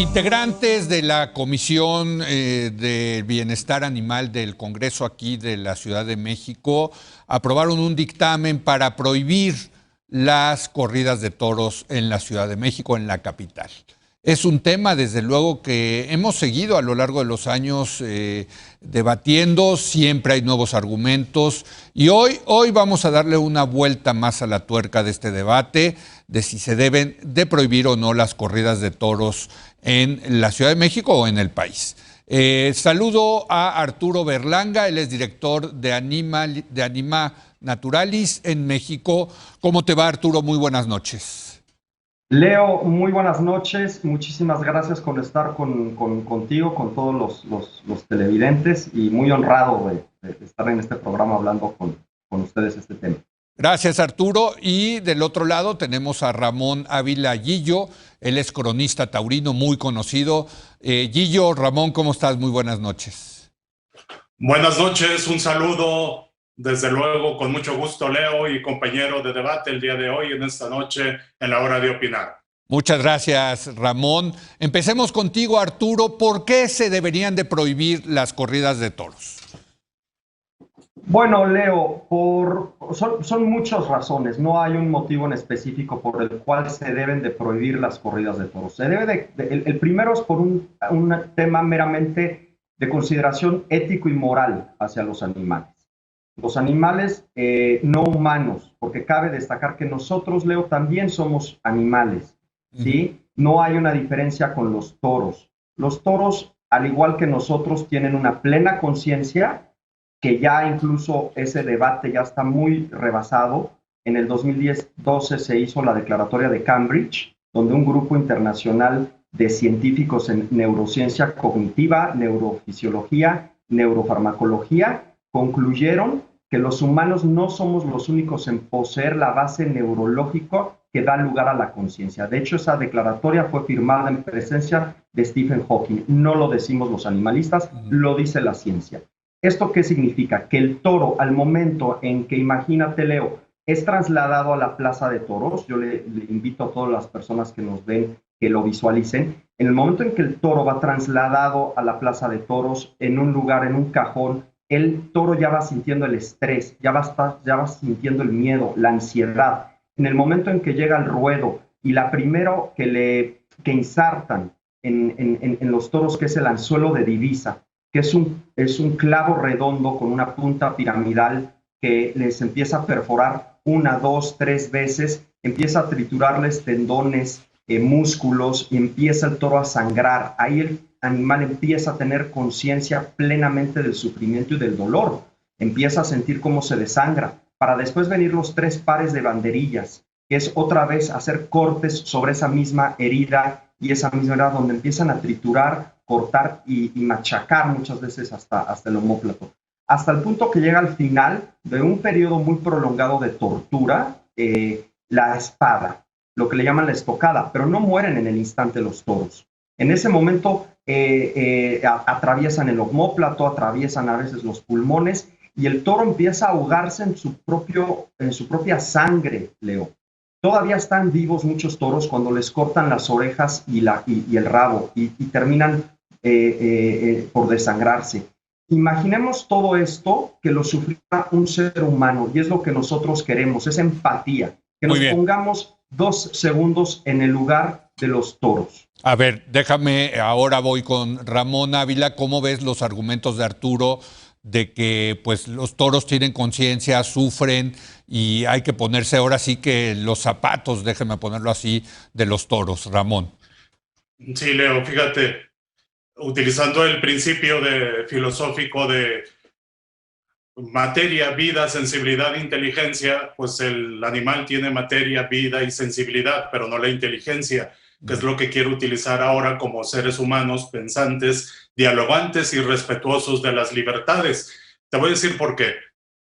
Integrantes de la Comisión de Bienestar Animal del Congreso aquí de la Ciudad de México aprobaron un dictamen para prohibir las corridas de toros en la Ciudad de México, en la capital. Es un tema, desde luego, que hemos seguido a lo largo de los años debatiendo, siempre hay nuevos argumentos y hoy vamos a darle una vuelta más a la tuerca de este debate, de si se deben de prohibir o no las corridas de toros en la Ciudad de México o en el país. Saludo a Arturo Berlanga, él es director de Anima Naturalis en México. ¿Cómo te va, Arturo? Muy buenas noches. Leo, muy buenas noches. Muchísimas gracias por estar contigo, con todos los televidentes, y muy honrado de estar en este programa hablando con ustedes este tema. Gracias, Arturo. Y del otro lado tenemos a Ramón Ávila Gillo. Él es cronista taurino muy conocido. Gillo, Ramón, ¿cómo estás? Muy buenas noches. Buenas noches, un saludo. Desde luego, con mucho gusto, Leo, y compañero de debate el día de hoy, en esta noche, en la hora de opinar. Muchas gracias, Ramón. Empecemos contigo, Arturo. ¿Por qué se deberían de prohibir las corridas de toros? Bueno, Leo, son muchas razones. No hay un motivo en específico por el cual se deben de prohibir las corridas de toros. El primero es por un tema meramente de consideración ético y moral hacia los animales. Los animales no humanos, porque cabe destacar que nosotros, Leo, también somos animales, ¿sí? No hay una diferencia con los toros. Los toros, al igual que nosotros, tienen una plena conciencia, que ya incluso ese debate ya está muy rebasado. En el 2012 se hizo la declaratoria de Cambridge, donde un grupo internacional de científicos en neurociencia cognitiva, neurofisiología, neurofarmacología, concluyeron que los humanos no somos los únicos en poseer la base neurológica que da lugar a la conciencia. De hecho, esa declaratoria fue firmada en presencia de Stephen Hawking. No lo decimos los animalistas, lo dice la ciencia. ¿Esto qué significa? Que el toro, al momento en que, imagínate, Leo, es trasladado a la plaza de toros, yo le invito a todas las personas que nos ven que lo visualicen, en el momento en que el toro va trasladado a la plaza de toros, en un lugar, en un cajón, el toro ya va sintiendo el estrés, ya va sintiendo el miedo, la ansiedad. En el momento en que llega al ruedo y la primero que insertan en los toros, que es el anzuelo de divisa, que es un clavo redondo con una punta piramidal que les empieza a perforar 1, 2, 3 veces, empieza a triturarles tendones, músculos, y empieza el toro a sangrar. Ahí el animal empieza a tener conciencia plenamente del sufrimiento y del dolor. Empieza a sentir cómo se desangra, para después venir los 3 pares de banderillas, que es otra vez hacer cortes sobre esa misma herida, y esa misma herida donde empiezan a triturar, cortar y machacar muchas veces hasta el omóplato. Hasta el punto que llega al final de un periodo muy prolongado de tortura, la espada, lo que le llaman la estocada, pero no mueren en el instante los toros. En ese momento atraviesan el omóplato, atraviesan a veces los pulmones, y el toro empieza a ahogarse en su propia sangre, Leo. Todavía están vivos muchos toros cuando les cortan las orejas y el rabo, y terminan por desangrarse. Imaginemos todo esto que lo sufría un ser humano, y es lo que nosotros queremos, es empatía, que nos pongamos 2 segundos en el lugar de los toros. A ver, ahora voy con Ramón Ávila. ¿Cómo ves los argumentos de Arturo de que pues los toros tienen conciencia, sufren, y hay que ponerse ahora sí que los zapatos, déjeme ponerlo así, de los toros? Ramón. Sí, Leo, fíjate, utilizando el principio filosófico de materia, vida, sensibilidad, inteligencia, pues el animal tiene materia, vida y sensibilidad, pero no la inteligencia, que es lo que quiero utilizar ahora como seres humanos pensantes, dialogantes y respetuosos de las libertades. Te voy a decir por qué.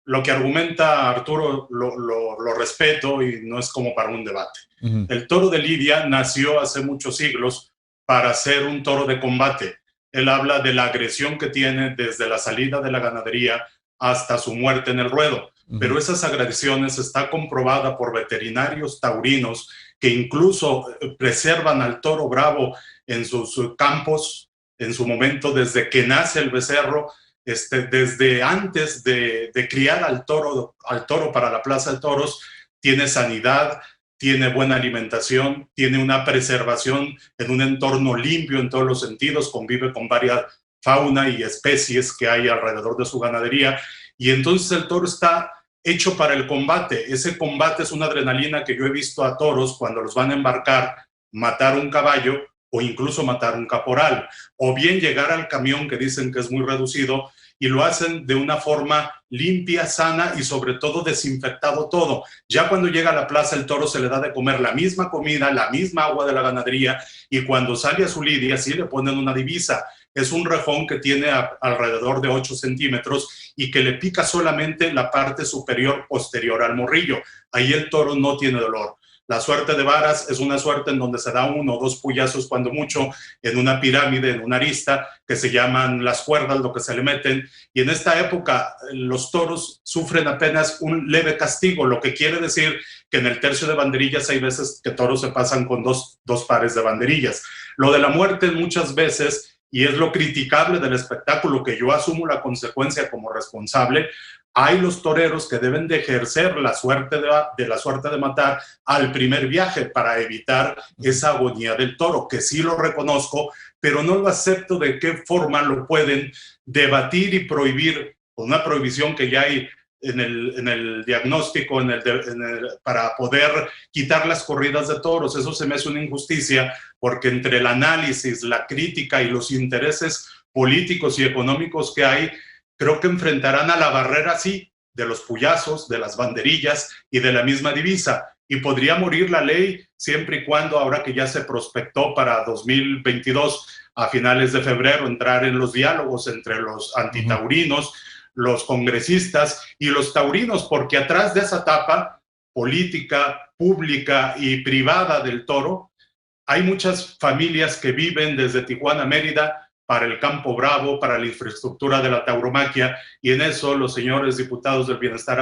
Lo que argumenta Arturo lo respeto, y no es como para un debate. El toro de Lidia nació hace muchos siglos para ser un toro de combate. Él habla de la agresión que tiene desde la salida de la ganadería hasta su muerte en el ruedo. Pero esas agresiones está comprobada por veterinarios taurinos que incluso preservan al toro bravo en sus campos, en su momento, desde que nace el becerro, desde antes de criar al toro para la plaza de toros, tiene sanidad, tiene buena alimentación, tiene una preservación en un entorno limpio en todos los sentidos, convive con varias fauna y especies que hay alrededor de su ganadería, y entonces el toro está hecho para el combate. Ese combate es una adrenalina que yo he visto a toros cuando los van a embarcar, matar un caballo o incluso matar un caporal, o bien llegar al camión que dicen que es muy reducido, y lo hacen de una forma limpia, sana y sobre todo desinfectado todo. Ya cuando llega a la plaza el toro se le da de comer la misma comida, la misma agua de la ganadería, y cuando sale a su lidia sí le ponen una divisa. Es un rejón que tiene alrededor de 8 centímetros y que le pica solamente la parte superior posterior al morrillo. Ahí el toro no tiene dolor. La suerte de varas es una suerte en donde se da 1 o 2 puyazos cuando mucho en una pirámide, en una arista, que se llaman las cuerdas, lo que se le meten. Y en esta época los toros sufren apenas un leve castigo, lo que quiere decir que en el tercio de banderillas hay veces que toros se pasan con dos pares de banderillas. Lo de la muerte muchas veces, y es lo criticable del espectáculo que yo asumo la consecuencia como responsable, hay los toreros que deben de ejercer la suerte de matar al primer viaje para evitar esa agonía del toro, que sí lo reconozco, pero no lo acepto de qué forma lo pueden debatir y prohibir, con una prohibición que ya hay en el diagnóstico para poder quitar las corridas de toros. Eso se me hace una injusticia, porque entre el análisis, la crítica y los intereses políticos y económicos que hay, creo que enfrentarán a la barrera, sí, de los puyazos, de las banderillas y de la misma divisa. Y podría morir la ley siempre y cuando, ahora que ya se prospectó para 2022, a finales de febrero, entrar en los diálogos entre los antitaurinos, los congresistas y los taurinos, porque atrás de esa tapa política, pública y privada del toro, hay muchas familias que viven desde Tijuana a Mérida para el campo bravo, para la infraestructura de la tauromaquia, y en eso los señores diputados del bienestar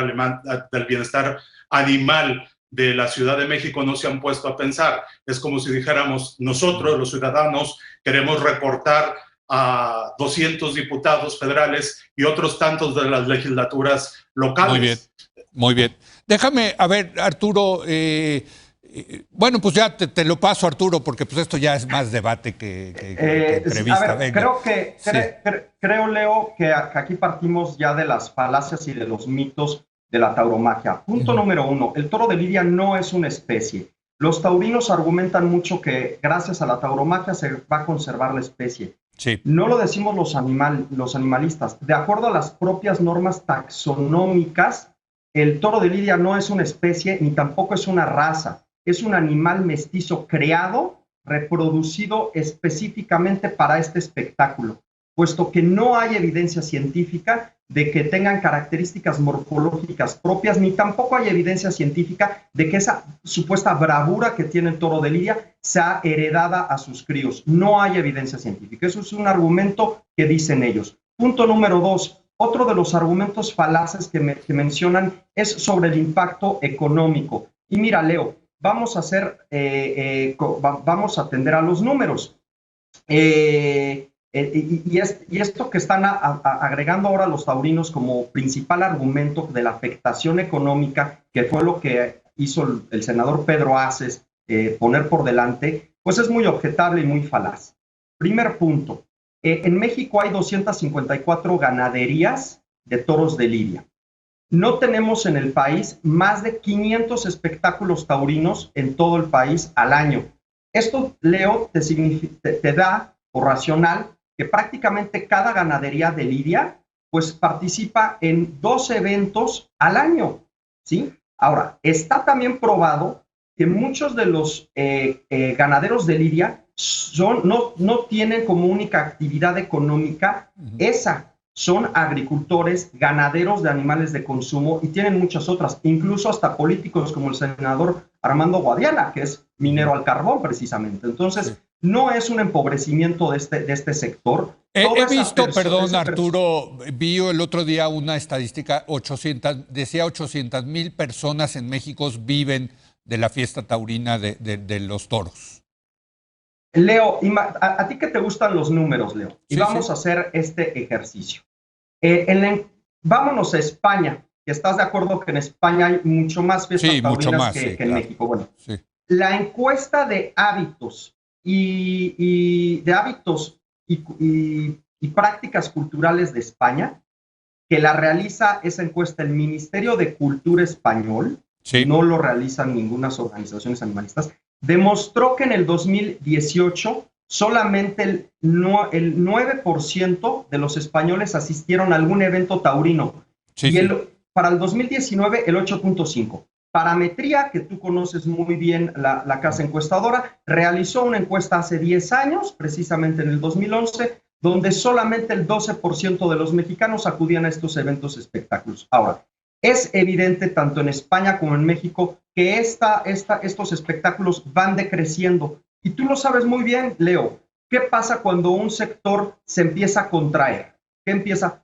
animal de la Ciudad de México no se han puesto a pensar. Es como si dijéramos, nosotros los ciudadanos queremos recortar a 200 diputados federales y otros tantos de las legislaturas locales. Muy bien, muy bien. Déjame, a ver, Arturo, bueno, pues ya te lo paso, Arturo, porque pues esto ya es más debate que entrevista. A ver, creo, Leo, que aquí partimos ya de las falacias y de los mitos de la tauromaquia. Punto número 1, el toro de lidia no es una especie. Los taurinos argumentan mucho que gracias a la tauromaquia se va a conservar la especie. Sí. No lo decimos los animalistas. De acuerdo a las propias normas taxonómicas, el toro de lidia no es una especie ni tampoco es una raza. Es un animal mestizo creado, reproducido específicamente para este espectáculo, puesto que no hay evidencia científica de que tengan características morfológicas propias, ni tampoco hay evidencia científica de que esa supuesta bravura que tiene el toro de lidia sea heredada a sus críos. No hay evidencia científica. Eso es un argumento que dicen ellos. Punto número 2. Otro de los argumentos falaces que mencionan es sobre el impacto económico. Y mira, Leo, vamos a atender a los números. Y esto que están agregando ahora los taurinos como principal argumento de la afectación económica, que fue lo que hizo el senador Pedro Aces poner por delante, pues es muy objetable y muy falaz. Primer punto, en México hay 254 ganaderías de toros de lidia. No tenemos en el país más de 500 espectáculos taurinos en todo el país al año. Esto, Leo, te da por racional que prácticamente cada ganadería de lidia pues participa en 2 eventos al año, ¿sí? Ahora, está también probado que muchos de los ganaderos de lidia no tienen como única actividad económica esa. Son agricultores, ganaderos de animales de consumo y tienen muchas otras, incluso hasta políticos como el senador Armando Guadiana, que es minero al carbón precisamente. Entonces, no es un empobrecimiento de este sector. He visto, perdón, Arturo, vi el otro día una estadística, decía 800,000 personas en México viven de la fiesta taurina de los toros. Leo, a ti que te gustan los números, Leo, y Sí, vamos sí. a hacer este ejercicio. Vámonos a España, que estás de acuerdo que en España hay mucho más fiestas Sí, mucho taurinas más, sí, que claro. en México. Bueno, Sí. la encuesta de hábitos y prácticas culturales de España, que la realiza esa encuesta el Ministerio de Cultura español, Sí. no lo realizan ninguna organizaciones animalistas, demostró que en el 2018 solamente el 9% de los españoles asistieron a algún evento taurino. Sí, Y sí. para el 2019 el 8.5%. Parametría, que tú conoces muy bien la casa encuestadora, realizó una encuesta hace 10 años, precisamente en el 2011, donde solamente el 12% de los mexicanos acudían a estos eventos espectáculos. Ahora, es evidente tanto en España como en México que estos espectáculos van decreciendo. Y tú lo sabes muy bien, Leo. ¿Qué pasa cuando un sector se empieza a contraer? ¿Qué empieza?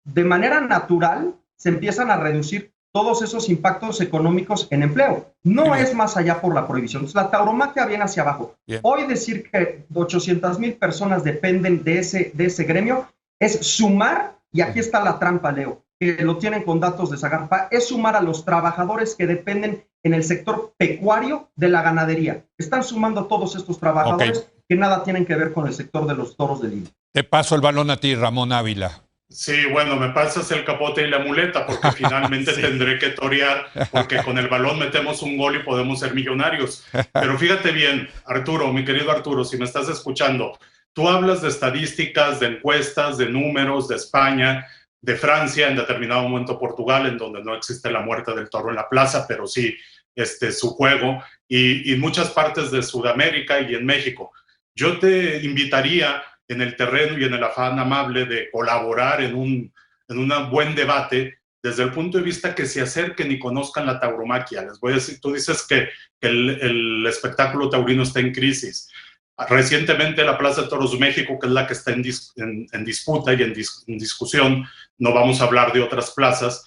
De manera natural, se empiezan a reducir todos esos impactos económicos en empleo. No es más allá por la prohibición. Entonces, la tauromaquia viene hacia abajo. Bien. Hoy decir que 800,000 personas dependen de ese gremio es sumar, y aquí está la trampa, Leo, que lo tienen con datos de Zagarpa, es sumar a los trabajadores que dependen en el sector pecuario de la ganadería. Están sumando todos estos trabajadores que nada tienen que ver con el sector de los toros de lidia. Te paso el balón a ti, Ramón Ávila. Sí, bueno, me pasas el capote y la muleta porque finalmente Sí. Tendré que torear porque con el balón metemos un gol y podemos ser millonarios. Pero fíjate bien, Arturo, mi querido Arturo, si me estás escuchando, tú hablas de estadísticas, de encuestas, de números, de España, de Francia, en determinado momento Portugal, en donde no existe la muerte del toro en la plaza, pero sí su juego, y muchas partes de Sudamérica y en México. Yo te invitaría en el terreno y en el afán amable de colaborar en un buen debate, desde el punto de vista que se acerquen y conozcan la tauromaquia. Les voy a decir, tú dices que el espectáculo taurino está en crisis. Recientemente la Plaza de Toros México, que es la que está en disputa y en discusión, no vamos a hablar de otras plazas,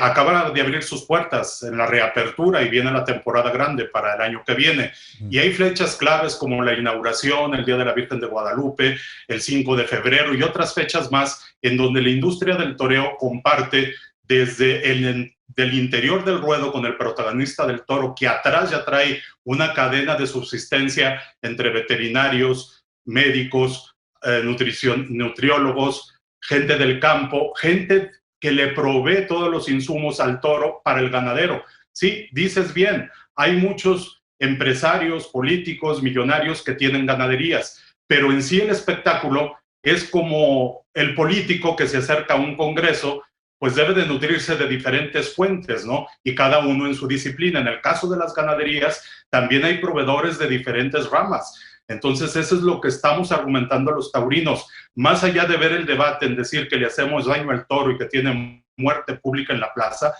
acaba de abrir sus puertas en la reapertura y viene la temporada grande para el año que viene. Y hay fechas claves como la inauguración, el Día de la Virgen de Guadalupe, el 5 de febrero y otras fechas más en donde la industria del toreo comparte desde del interior del ruedo con el protagonista del toro, que atrás ya trae una cadena de subsistencia entre veterinarios, médicos, nutriólogos, gente del campo, gente que le provee todos los insumos al toro para el ganadero. Sí, dices bien, hay muchos empresarios, políticos, millonarios que tienen ganaderías, pero en sí el espectáculo es como el político que se acerca a un congreso, pues debe de nutrirse de diferentes fuentes, ¿no? Y cada uno en su disciplina. En el caso de las ganaderías, también hay proveedores de diferentes ramas. Entonces, eso es lo que estamos argumentando a los taurinos. Más allá de ver el debate en decir que le hacemos daño al toro y que tiene muerte pública en la plaza,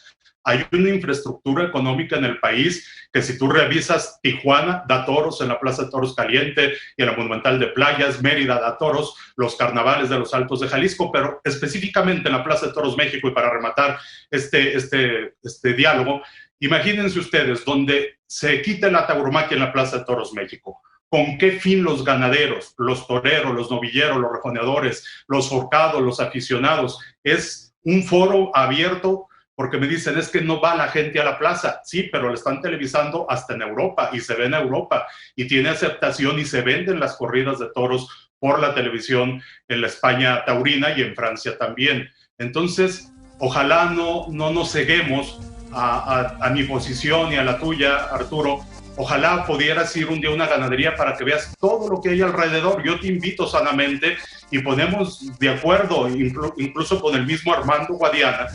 hay una infraestructura económica en el país que, si tú revisas, Tijuana da toros en la Plaza de Toros Caliente y en la Monumental de Playas, Mérida da toros, los carnavales de los Altos de Jalisco, pero específicamente en la Plaza de Toros México, y para rematar este diálogo, imagínense ustedes, donde se quite la tauromaquia en la Plaza de Toros México. ¿Con qué fin los ganaderos, los toreros, los novilleros, los rejoneadores, los forcados, los aficionados? Es un foro abierto, porque me dicen, es que no va la gente a la plaza. Sí, pero lo están televisando hasta en Europa y se ve en Europa y tiene aceptación y se venden las corridas de toros por la televisión en la España taurina y en Francia también. Entonces, ojalá no nos ceguemos a mi posición y a la tuya, Arturo. Ojalá pudieras ir un día a una ganadería para que veas todo lo que hay alrededor. Yo te invito sanamente y ponemos de acuerdo, incluso con el mismo Armando Guadiana,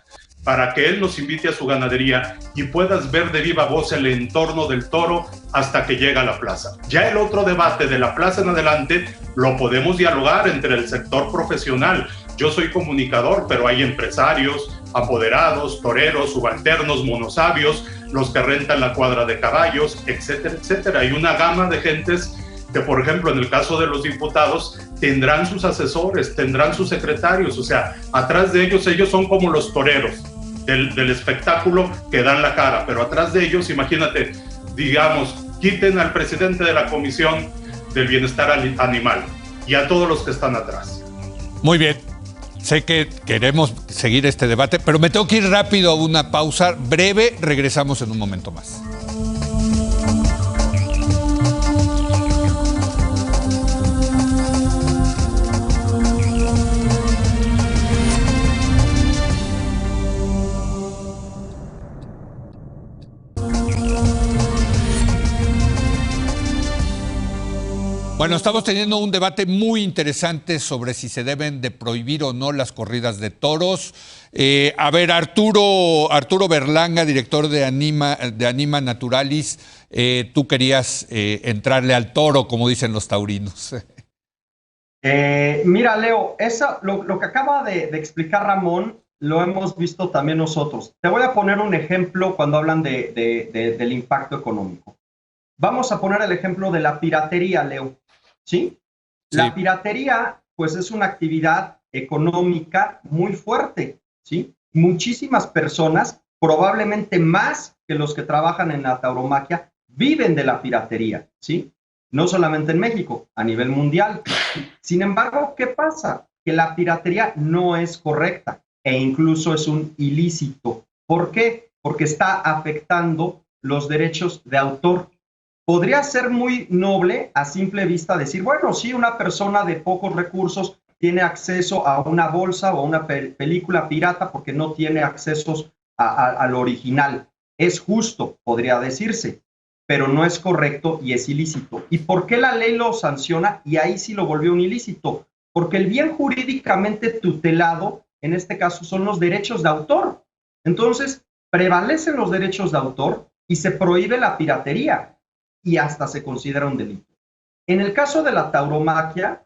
para que él nos invite a su ganadería y puedas ver de viva voz el entorno del toro hasta que llega a la plaza. Ya el otro debate de la plaza en adelante lo podemos dialogar entre el sector profesional. Yo soy comunicador, pero hay empresarios, apoderados, toreros, subalternos, monosabios, los que rentan la cuadra de caballos, etcétera, etcétera. Hay una gama de gentes que, por ejemplo, en el caso de los diputados, tendrán sus asesores, tendrán sus secretarios, o sea, atrás de ellos son como los toreros. del espectáculo que dan la cara, pero atrás de ellos, imagínate, digamos, quiten al presidente de la Comisión del Bienestar Animal y a todos los que están atrás. Muy bien. Sé que queremos seguir este debate, pero me tengo que ir rápido a una pausa breve. Regresamos en un momento más. Bueno, estamos teniendo un debate muy interesante sobre si se deben de prohibir o no las corridas de toros. A ver, Arturo Berlanga, director de Anima Naturalis, tú querías entrarle al toro, como dicen los taurinos. Mira, Leo, lo que acaba de explicar Ramón lo hemos visto también nosotros. Te voy a poner un ejemplo cuando hablan del impacto económico. Vamos a poner el ejemplo de la piratería, Leo. ¿Sí? La piratería, pues, es una actividad económica muy fuerte, ¿sí? Muchísimas personas, probablemente más que los que trabajan en la tauromaquia, viven de la piratería, ¿sí? No solamente en México, a nivel mundial. Sin embargo, ¿qué pasa? Que la piratería no es correcta e incluso es un ilícito. ¿Por qué? Porque está afectando los derechos de autor. Podría ser muy noble a simple vista decir, bueno, sí, una persona de pocos recursos tiene acceso a una bolsa o a una película pirata porque no tiene accesos a lo original. Es justo, podría decirse, pero no es correcto y es ilícito. ¿Y por qué la ley lo sanciona? Y ahí sí lo volvió un ilícito. Porque el bien jurídicamente tutelado, en este caso, son los derechos de autor. Entonces, prevalecen los derechos de autor y se prohíbe la piratería. Y hasta se considera un delito. En el caso de la tauromaquia,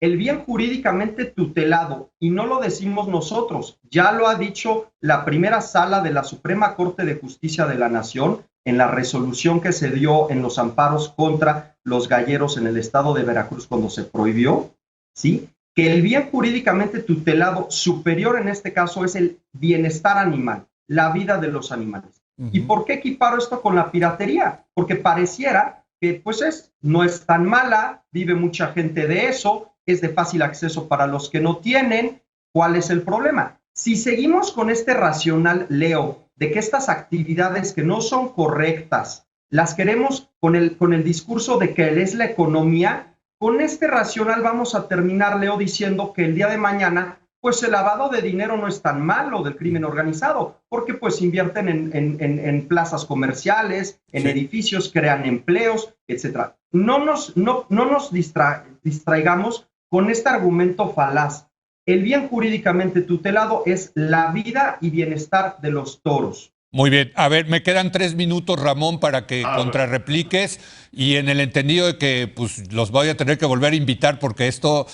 el bien jurídicamente tutelado, y no lo decimos nosotros, ya lo ha dicho la primera sala de la Suprema Corte de Justicia de la Nación en la resolución que se dio en los amparos contra los galleros en el estado de Veracruz cuando se prohibió, ¿sí? Que el bien jurídicamente tutelado superior en este caso es el bienestar animal, la vida de los animales. ¿Y por qué equiparo esto con la piratería? Porque pareciera que pues no es tan mala, vive mucha gente de eso, es de fácil acceso para los que no tienen. ¿Cuál es el problema? Si seguimos con este racional, Leo, de que estas actividades que no son correctas, las queremos con el discurso de que es la economía, con este racional vamos a terminar, Leo, diciendo que el día de mañana pues el lavado de dinero no es tan malo del crimen organizado, porque pues invierten en plazas comerciales, en edificios, crean empleos, etc. No nos distraigamos con este argumento falaz. El bien jurídicamente tutelado es la vida y bienestar de los toros. Muy bien. A ver, me quedan 3 minutos, Ramón, para que contrarrepliques, y en el entendido de que pues, los voy a tener que volver a invitar porque esto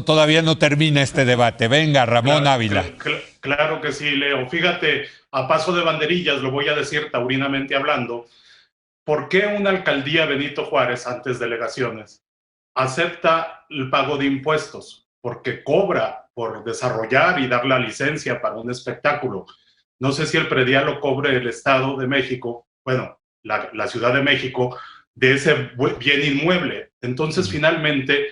todavía no termina este debate. Venga, Ramón Ávila. Claro que sí, Leo. Fíjate, a paso de banderillas, lo voy a decir taurinamente hablando, ¿por qué una alcaldía Benito Juárez, antes delegaciones, acepta el pago de impuestos? Porque cobra por desarrollar y dar la licencia para un espectáculo. No sé si el predial lo cobre el Estado de México, bueno, la Ciudad de México, de ese bien inmueble. Entonces, finalmente,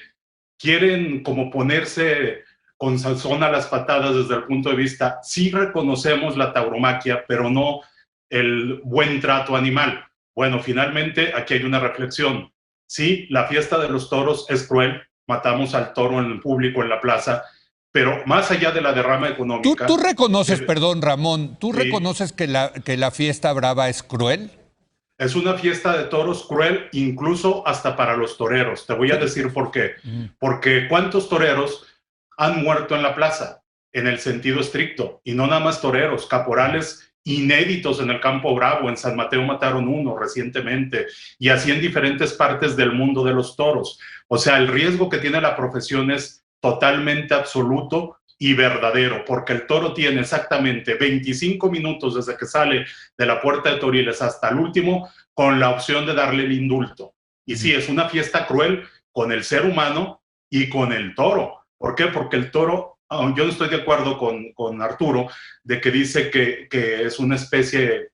quieren como ponerse con sazón a las patadas desde el punto de vista, sí reconocemos la tauromaquia, pero no el buen trato animal. Bueno, finalmente, aquí hay una reflexión. Sí, la fiesta de los toros es cruel, matamos al toro en el público, en la plaza, pero más allá de la derrama económica... ¿Tú reconoces, perdón, Ramón, ¿tú reconoces que la fiesta brava es cruel? Es una fiesta de toros cruel, incluso hasta para los toreros. Te voy a decir por qué. Porque ¿cuántos toreros han muerto en la plaza? En el sentido estricto. Y no nada más toreros, caporales inéditos en el Campo Bravo. En San Mateo mataron uno recientemente. Y así en diferentes partes del mundo de los toros. O sea, el riesgo que tiene la profesión es totalmente absoluto y verdadero, porque el toro tiene exactamente 25 minutos desde que sale de la puerta de Toriles hasta el último, con la opción de darle el indulto. Y sí, es una fiesta cruel con el ser humano y con el toro. ¿Por qué? Porque el toro yo no estoy de acuerdo con Arturo, de que dice que es una especie.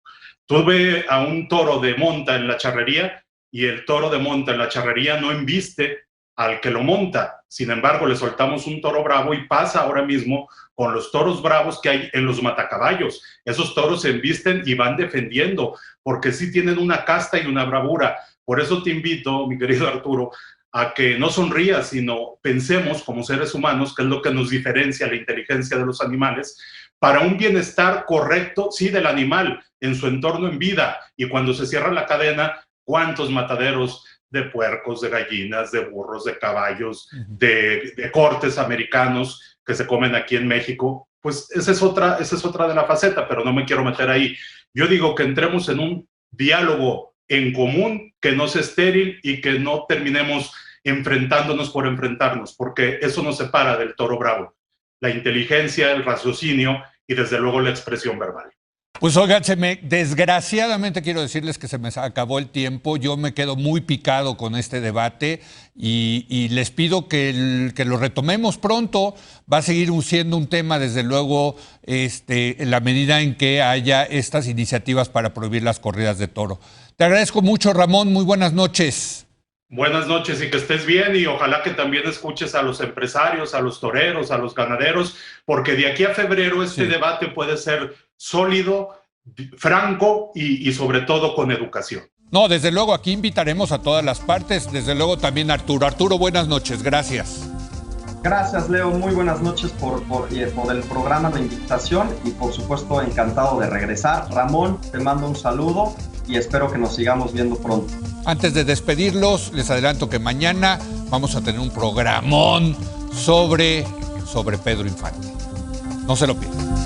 Tú ves a un toro de monta en la charrería y el toro de monta en la charrería no embiste al que lo monta. Sin embargo, le soltamos un toro bravo y pasa ahora mismo con los toros bravos que hay en los matacaballos. Esos toros se embisten y van defendiendo, porque sí tienen una casta y una bravura. Por eso te invito, mi querido Arturo, a que no sonrías, sino pensemos como seres humanos, que es lo que nos diferencia la inteligencia de los animales, para un bienestar correcto, sí, del animal, en su entorno en vida. Y cuando se cierra la cadena, ¿cuántos mataderos de puercos, de gallinas, de burros, de caballos, de cortes americanos que se comen aquí en México? Pues esa es otra de la faceta, pero no me quiero meter ahí. Yo digo que entremos en un diálogo en común, que no sea estéril y que no terminemos enfrentándonos por enfrentarnos, porque eso nos separa del toro bravo: la inteligencia, el raciocinio y desde luego la expresión verbal. Pues oigan, desgraciadamente quiero decirles que se me acabó el tiempo. Yo me quedo muy picado con este debate y les pido que lo retomemos pronto. Va a seguir siendo un tema, desde luego, en la medida en que haya estas iniciativas para prohibir las corridas de toro. Te agradezco mucho, Ramón. Muy buenas noches. Buenas noches y que estés bien, y ojalá que también escuches a los empresarios, a los toreros, a los ganaderos, porque de aquí a febrero este debate puede ser sólido, franco y sobre todo con educación. No, desde luego aquí invitaremos a todas las partes, desde luego también a Arturo. Arturo, buenas noches, gracias. Gracias, Leo, muy buenas noches por el programa, la invitación, y por supuesto encantado de regresar. Ramón, te mando un saludo y espero que nos sigamos viendo pronto. Antes de despedirlos, les adelanto que mañana vamos a tener un programón sobre Pedro Infante. No se lo pierdan.